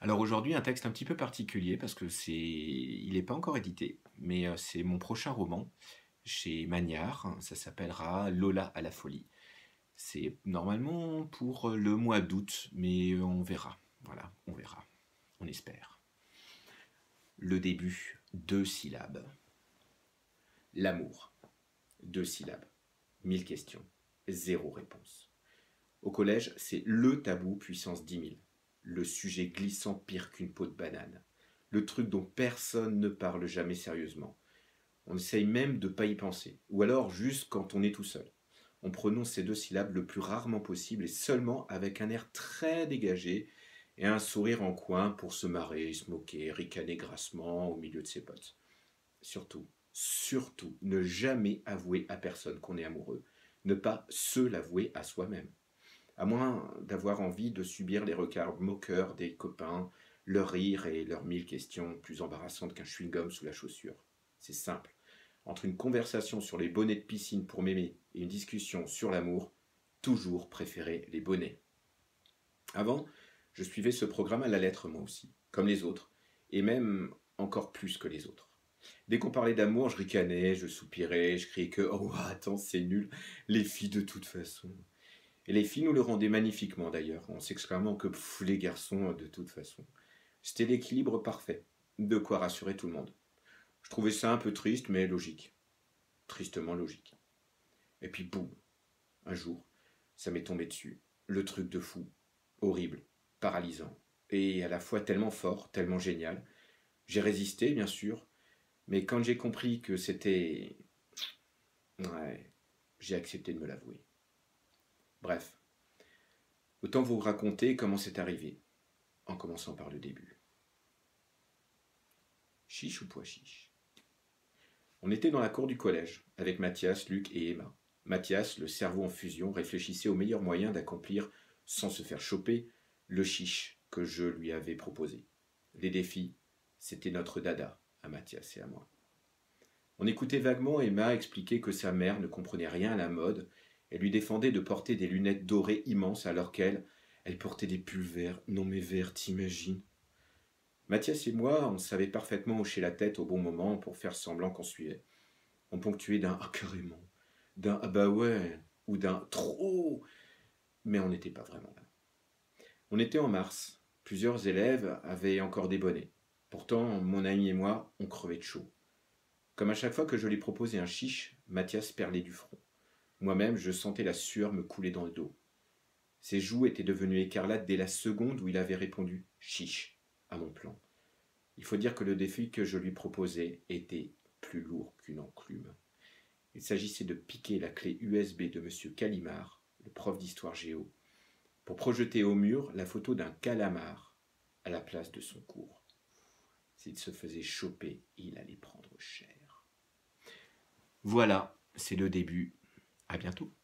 Alors aujourd'hui, un texte un petit peu particulier parce que il n'est pas encore édité, mais c'est mon prochain roman chez Magnard. Ça s'appellera Lola à la folie. C'est normalement pour le mois d'août, mais on verra. Voilà, on verra. On espère. Le début, 2 syllabes. L'amour, 2 syllabes. 1000 questions, zéro réponse. Au collège, c'est le tabou puissance 10 000. Le sujet glissant pire qu'une peau de banane. Le truc dont personne ne parle jamais sérieusement. On essaye même de ne pas y penser. Ou alors juste quand on est tout seul. On prononce ces 2 syllabes le plus rarement possible et seulement avec un air très dégagé et un sourire en coin pour se marrer, se moquer, ricaner grassement au milieu de ses potes. Surtout, surtout, ne jamais avouer à personne qu'on est amoureux. Ne pas se l'avouer à soi-même. À moins d'avoir envie de subir les regards moqueurs des copains, leurs rires et leurs 1000 questions plus embarrassantes qu'un chewing-gum sous la chaussure. C'est simple. Entre une conversation sur les bonnets de piscine pour m'aimer et une discussion sur l'amour, toujours préférer les bonnets. Avant, je suivais ce programme à la lettre moi aussi, comme les autres, et même encore plus que les autres. Dès qu'on parlait d'amour, je ricanais, je soupirais, je criais que «Oh, attends, c'est nul, les filles de toute façon». Et les filles nous le rendaient magnifiquement d'ailleurs, en s'exclamant que les garçons de toute façon. C'était l'équilibre parfait, de quoi rassurer tout le monde. Je trouvais ça un peu triste, mais logique. Tristement logique. Et puis boum, un jour, ça m'est tombé dessus. Le truc de fou, horrible, paralysant, et à la fois tellement fort, tellement génial. J'ai résisté, bien sûr, mais quand j'ai compris que c'était... Ouais, j'ai accepté de me l'avouer. Bref, autant vous raconter comment c'est arrivé, en commençant par le début. Chiche ou pois chiche? On était dans la cour du collège, avec Mathias, Luc et Emma. Mathias, le cerveau en fusion, réfléchissait au meilleur moyen d'accomplir, sans se faire choper, le chiche que je lui avais proposé. Les défis, c'était notre dada, à Mathias et à moi. On écoutait vaguement Emma expliquer que sa mère ne comprenait rien à la mode et lui défendait de porter des lunettes dorées immenses alors elle portait des pulls verts. Non mais verts, t'imagines? Mathias et moi, on savait parfaitement hocher la tête au bon moment pour faire semblant qu'on suivait. On ponctuait d'un ah carrément, d'un ah bah ouais, ou d'un trop, mais on n'était pas vraiment là. On était en mars. Plusieurs élèves avaient encore des bonnets. Pourtant, mon ami et moi, on crevait de chaud. Comme à chaque fois que je lui proposais un chiche, Mathias perlait du front. Moi-même, je sentais la sueur me couler dans le dos. Ses joues étaient devenues écarlates dès la seconde où il avait répondu chiche à mon plan. Il faut dire que le défi que je lui proposais était plus lourd qu'une enclume. Il s'agissait de piquer la clé USB de M. Calimard, le prof d'histoire géo, pour projeter au mur la photo d'un calamar à la place de son cours. S'il se faisait choper, il allait prendre cher. Voilà, c'est le début. À bientôt.